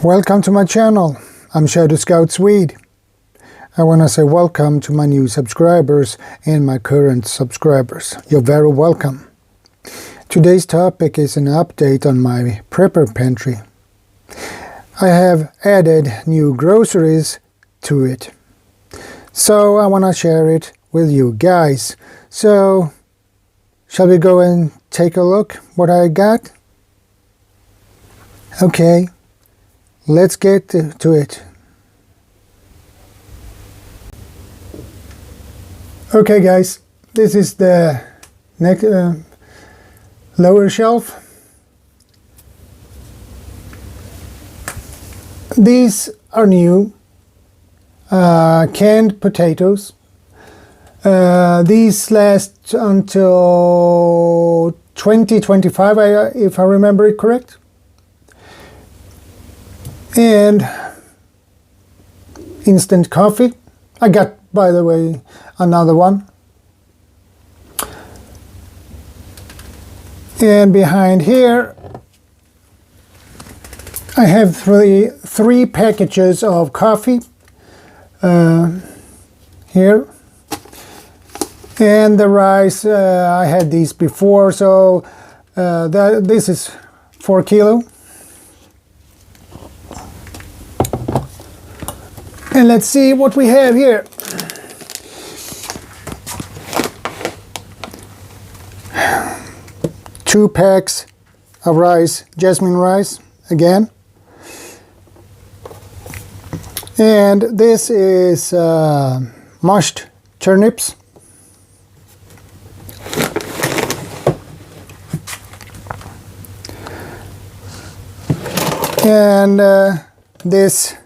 Welcome to my channel. I'm ShadowScoutSwede. I want to say welcome to my new subscribers and my current subscribers. You're very welcome. Today's topic is an update on my prepper pantry. I have added new groceries to it, so I want to share it with you guys. So, shall we go and take a look what I got? Okay. Let's get to it. Okay guys, this is the lower shelf. These are new canned potatoes. These last until 2025, if I remember it correct. And instant coffee. I got, by the way, another one. And behind here I have three packages of coffee here. And the rice, I had these before, so this is 4 kilo. And let's see what we have here. Two packs of rice, jasmine rice again. And this is mashed turnips. And this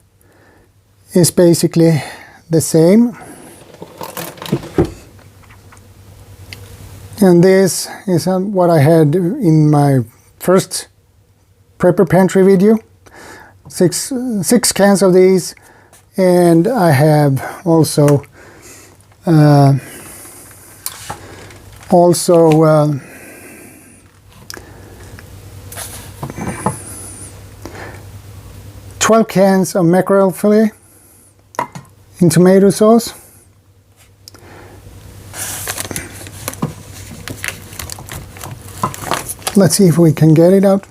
is basically the same. And this is what I had in my first prepper pantry video. Six cans of these, and I have also 12 cans of mackerel fillet in tomato sauce. Let's see if we can get it out.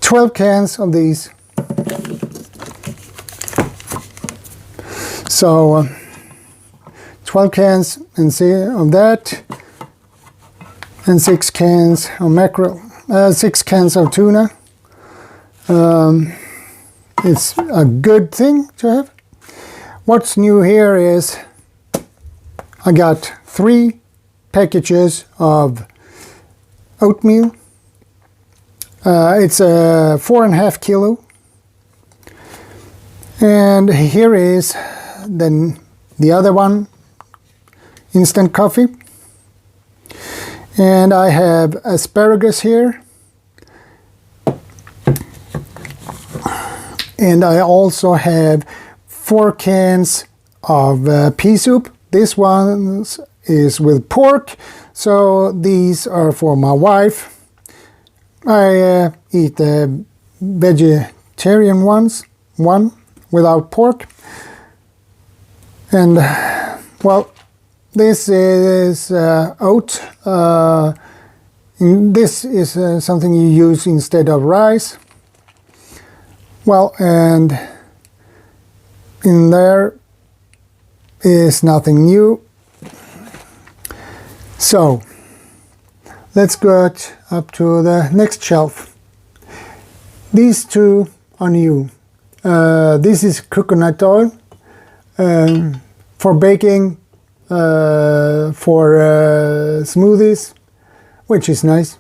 12 cans of these. So 12 cans and of that, and 6 cans of mackerel, 6 cans of tuna. It's a good thing to have. What's new here is I got 3 packages of oatmeal. It's 4.5 kilo. And here is then the other one, instant coffee. And I have asparagus here. And I also have 4 cans of pea soup. This one is with pork, so these are for my wife. I eat the vegetarian one without pork. And well, this is oat. This is something you use instead of rice. Well, and in there is nothing new. So let's go up to the next shelf. These two are new. This is coconut oil for baking, for smoothies, which is nice.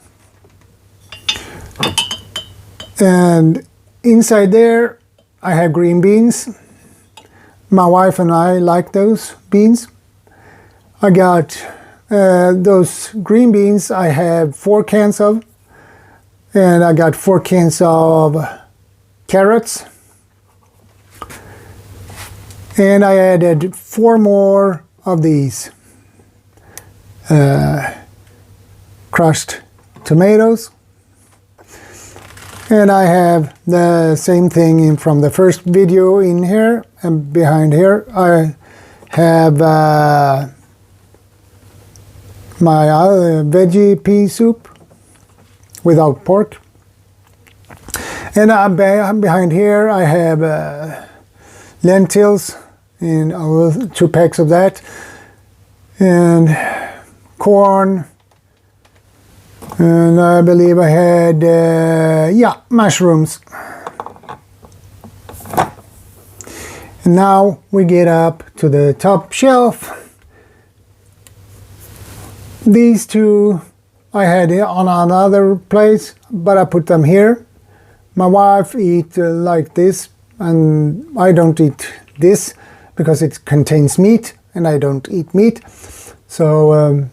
And inside there I have green beans. My wife and I like those beans. I got those green beans. I have 4 cans of, and I got 4 cans of carrots. And I added 4 more of these crushed tomatoes. And I have the same thing from the first video in here, and behind here I have my veggie pea soup without pork. And behind here I have lentils, in 2 packs of that, and corn, and I believe I had mushrooms. And now we get up to the top shelf. These two I had on another place, but I put them here. My wife eats like this, and I don't eat this because it contains meat, and I don't eat meat. So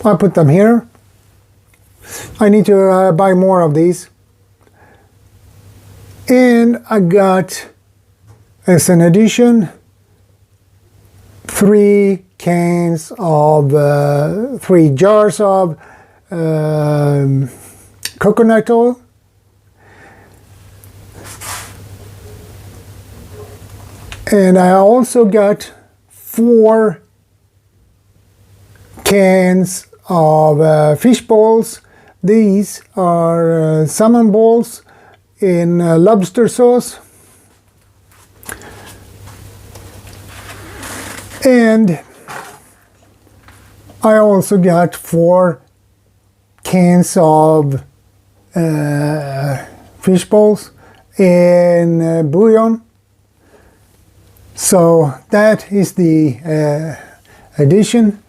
I put them here. I need to buy more of these. And I got, as an addition, 3 cans of, 3 jars of coconut oil. And I also got 4 cans of fish balls. These are salmon balls in lobster sauce. And I also got 4 cans of fish balls in bouillon. So that is the addition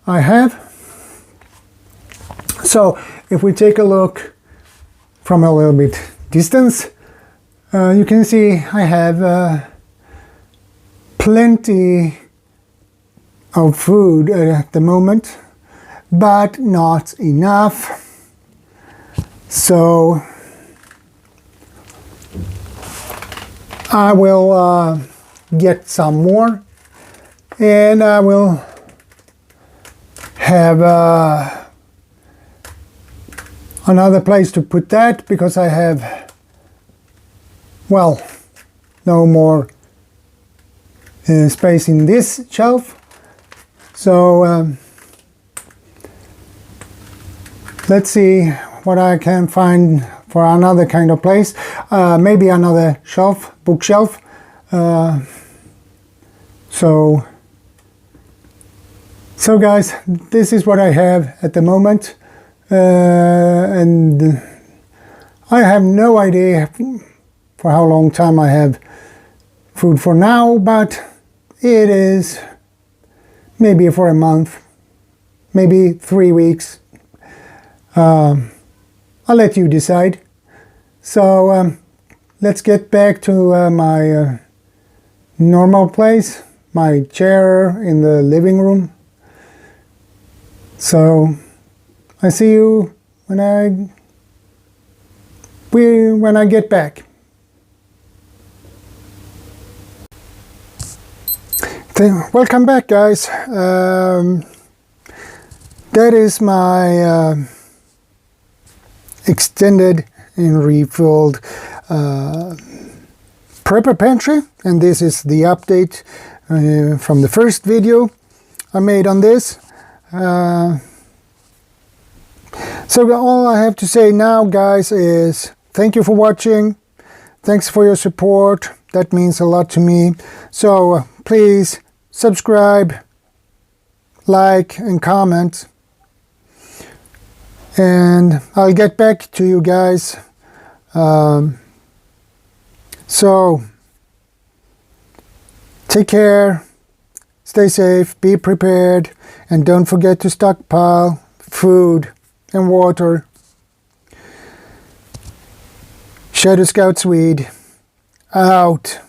I have. So if we take a look from a little bit distance, you can see I have plenty of food at the moment, but not enough. So I will get some more, and I will have another place to put that, because I have, well, no more space in this shelf. So let's see what I can find for another kind of place. Maybe another shelf, bookshelf. So guys, this is what I have at the moment, and I have no idea for how long time I have food for now, but it is maybe for a month, maybe 3 weeks. I'll let you decide. So let's get back to my normal place, my chair in the living room. So I see you when I get back. Welcome back, guys. That is my extended and refilled prepper pantry, and this is the update from the first video I made on this. So all I have to say now, guys, is thank you for watching. Thanks for your support. That means a lot to me. So please subscribe, like, and comment. And I'll get back to you guys. So take care, stay safe, be prepared, and don't forget to stockpile food and water. ShadowScoutSwede out.